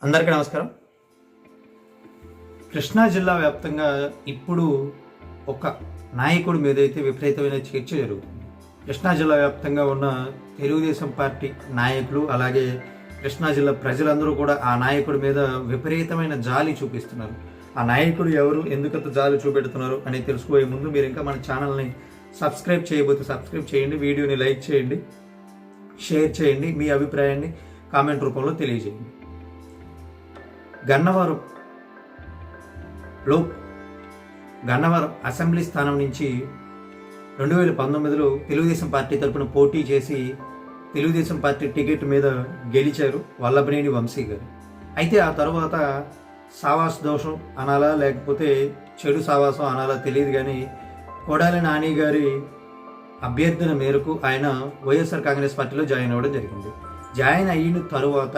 అందరికీ నమస్కారం. కృష్ణా జిల్లా వ్యాప్తంగా ఇప్పుడు ఒక నాయకుడి మీద అయితే విపరీతమైన చర్చ జరుగుతుంది. కృష్ణా జిల్లా వ్యాప్తంగా ఉన్న తెలుగుదేశం పార్టీ నాయకులు అలాగే కృష్ణా జిల్లా ప్రజలందరూ కూడా ఆ నాయకుడి మీద విపరీతమైన జాలి చూపిస్తున్నారు. ఆ నాయకుడు ఎవరు, ఎందుకంత జాలి చూపెడుతున్నారు అని తెలుసుకోబోయే ముందు మీరు ఇంకా మన ఛానల్ని సబ్స్క్రైబ్ చేయబోతే సబ్స్క్రైబ్ చేయండి, వీడియోని లైక్ చేయండి, షేర్ చేయండి, మీ అభిప్రాయాన్ని కామెంట్ రూపంలో తెలియజేయండి. గన్నవరం అసెంబ్లీ స్థానం నుంచి 2019లో తెలుగుదేశం పార్టీ తరఫున పోటీ చేసి తెలుగుదేశం పార్టీ టికెట్ మీద గెలిచారు వల్లభనేని వంశీ గారు. అయితే ఆ తర్వాత సావాస దోషం అనాలా లేకపోతే చెడు సావాసం అనాలా తెలియదు, కానీ కొడాలి నాని గారి అభ్యర్థన మేరకు ఆయన వైఎస్ఆర్ కాంగ్రెస్ పార్టీలో జాయిన్ అవ్వడం జరిగింది. జాయిన్ అయిన తరువాత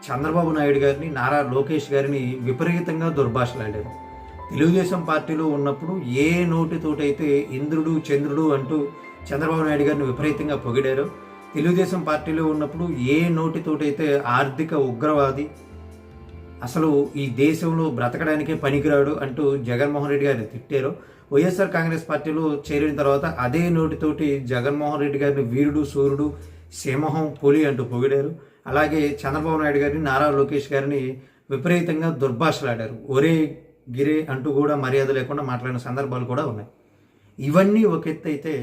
చంద్రబాబు నాయుడు గారిని, నారా లోకేష్ గారిని విపరీతంగా దుర్భాషలాడారు. తెలుగుదేశం పార్టీలో ఉన్నప్పుడు ఏ నోటితోటైతే ఇంద్రుడు చంద్రుడు అంటూ చంద్రబాబు నాయుడు గారిని విపరీతంగా పొగిడారు, తెలుగుదేశం పార్టీలో ఉన్నప్పుడు ఏ నోటితోటైతే ఆర్థిక ఉగ్రవాది, అసలు ఈ దేశంలో బ్రతకడానికే పనికిరాడు అంటూ జగన్మోహన్ రెడ్డి గారిని తిట్టారో, వైఎస్ఆర్ కాంగ్రెస్ పార్టీలో చేరిన తర్వాత అదే నోటితోటి జగన్మోహన్ రెడ్డి గారిని వీరుడు సూర్యుడు సింహం పులి అంటూ పొగిడారు. అలాగే చంద్రబాబు నాయుడు గారిని, నారా లోకేష్ గారిని విపరీతంగా దుర్భాషలాడారు. ఒరే గిరే అంటూ కూడా మర్యాద లేకుండా మాట్లాడిన సందర్భాలు కూడా ఉన్నాయి. ఇవన్నీ ఒక ఎత్తు అయితే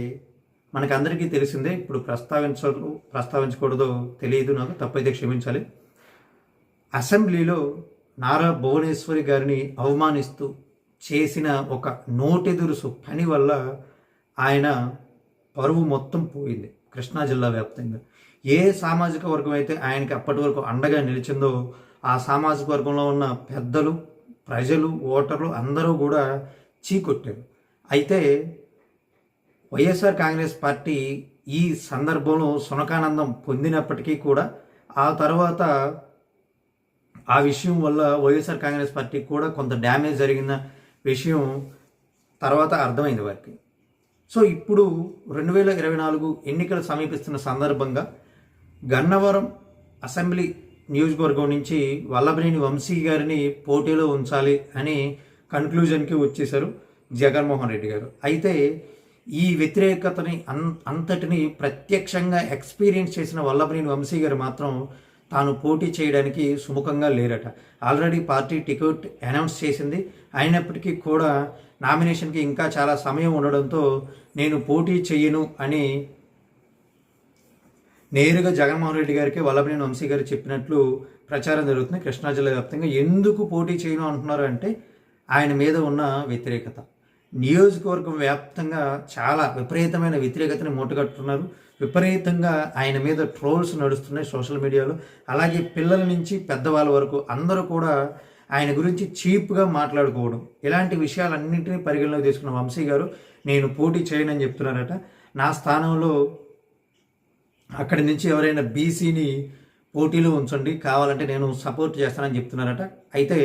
మనకందరికీ తెలిసిందే. ఇప్పుడు ప్రస్తావించకూడదో తెలియదు, నాకు తప్పైతే క్షమించాలి. అసెంబ్లీలో నారా భువనేశ్వరి గారిని అవమానిస్తూ చేసిన ఒక నోటెదురుసు పని వల్ల ఆయన పరువు మొత్తం పోయింది కృష్ణా జిల్లా వ్యాప్తంగా. ఏ సామాజిక వర్గం అయితే ఆయనకి అప్పటి వరకు అండగా నిలిచిందో ఆ సామాజిక వర్గంలో ఉన్న పెద్దలు, ప్రజలు, ఓటర్లు అందరూ కూడా చీకొట్టారు. అయితే వైఎస్ఆర్ కాంగ్రెస్ పార్టీ ఈ సందర్భంలో సునకానందం పొందినప్పటికీ కూడా ఆ తర్వాత ఆ విషయం వల్ల వైఎస్ఆర్ కాంగ్రెస్ పార్టీకి కూడా కొంత డ్యామేజ్ జరిగిన విషయం తర్వాత అర్థమైంది వారికి. సో ఇప్పుడు 2024 ఎన్నికలు సమీపిస్తున్న సందర్భంగా గన్నవరం అసెంబ్లీ నియోజకవర్గం నుంచి వల్లభనేని వంశీ గారిని పోటీలో ఉంచాలి అని కన్క్లూజన్కి వచ్చేశారు జగన్మోహన్ రెడ్డి గారు. అయితే ఈ వ్యతిరేకతని అంతటిని ప్రత్యక్షంగా ఎక్స్పీరియన్స్ చేసిన వల్లభనేని వంశీ గారు మాత్రం తాను పోటీ చేయడానికి సుముఖంగా లేరట. ఆల్రెడీ పార్టీ టికెట్ అనౌన్స్ చేసింది, అయినప్పటికీ కూడా నామినేషన్కి ఇంకా చాలా సమయం ఉండడంతో నేను పోటీ చెయ్యను అని నేరుగా జగన్మోహన్ రెడ్డి గారికి వల్లభనేని వంశీ గారు చెప్పినట్లు ప్రచారం జరుగుతుంది కృష్ణా జిల్లా వ్యాప్తంగా. ఎందుకు పోటీ చేయను అంటున్నారు అంటే ఆయన మీద ఉన్న వ్యతిరేకత. నియోజకవర్గం వ్యాప్తంగా చాలా విపరీతమైన వ్యతిరేకతని మూటగట్టున్నారు. విపరీతంగా ఆయన మీద ట్రోల్స్ నడుస్తున్నాయి సోషల్ మీడియాలో. అలాగే పిల్లల నుంచి పెద్దవాళ్ళ వరకు అందరూ కూడా ఆయన గురించి చీప్గా మాట్లాడుకోవడం, ఇలాంటి విషయాలన్నింటినీ పరిగణలోకి తీసుకున్న వంశీ గారు నేను పోటీ చేయనని చెప్తున్నారట. నా స్థానంలో అక్కడి నుంచి ఎవరైనా బీసీని పోటీలో ఉంచండి, కావాలంటే నేను సపోర్ట్ చేస్తానని చెప్తున్నారట. అయితే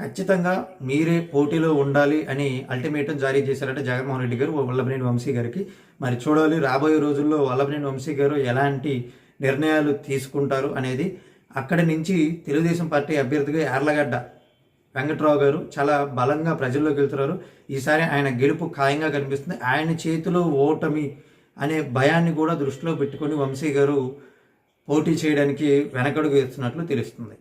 ఖచ్చితంగా మీరే పోటీలో ఉండాలి అని అల్టిమేటం జారీ చేశారట జగన్మోహన్ రెడ్డి గారు వల్లభనేని వంశీ గారికి. మరి చూడాలి రాబోయే రోజుల్లో వల్లభనేని వంశీ గారు ఎలాంటి నిర్ణయాలు తీసుకుంటారు అనేది. అక్కడి నుంచి తెలుగుదేశం పార్టీ అభ్యర్థిగా యార్లగడ్డ వెంకట్రావు గారు చాలా బలంగా ప్రజల్లోకి వెళ్తున్నారు. ఈసారి ఆయన గెలుపు ఖాయంగా కనిపిస్తుంది. ఆయన చేతిలో ఓటమి అనే భయాన్ని కూడా దృష్టిలో పెట్టుకొని వంశీ గారు పోటీ చేయడానికి వెనకడుగు వేస్తున్నట్లు తెలుస్తుంది.